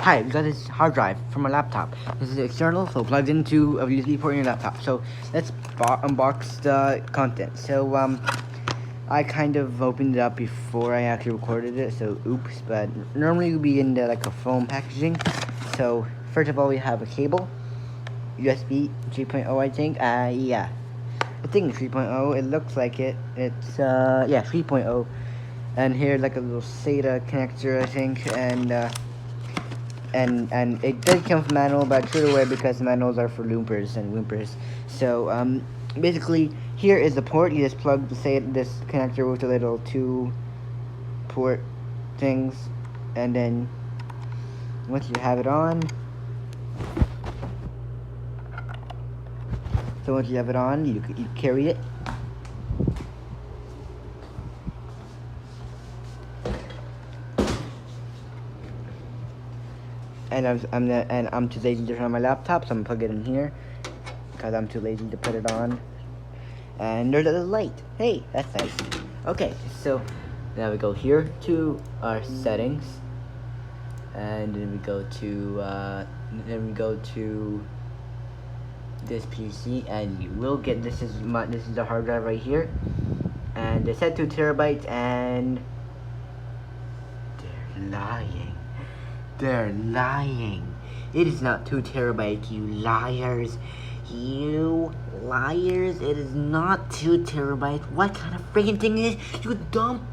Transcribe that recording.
Hi, we got this hard drive from my laptop. This is external, so it plugs into a USB port in your laptop. So let's unbox the content. So I kind of opened it up before I actually recorded it, so oops. But normally it would be in like a foam packaging. So first of all, we have a cable, USB 3.0, I think. Yeah, I think 3.0. It looks like it. It's yeah, 3.0. And here like a little SATA connector, I think, and it does come with manual, but I threw it away because manuals are for loopers and wimpers. So basically here is the port. You just plug this connector with the little two port things, and then once you have it on, you carry it. And I'm too lazy to turn on my laptop, so I'm gonna plug it in here because I'm too lazy to put it on. And there's a light. Hey, that's nice. Okay, so now we go here to our settings, and then we go to this PC, and you will get this is the hard drive right here, and they said 2 terabytes, and they're lying. They're lying. It is not 2 terabytes, you liars. You liars. It is not 2 terabytes. What kind of freaking thing is this? You dumb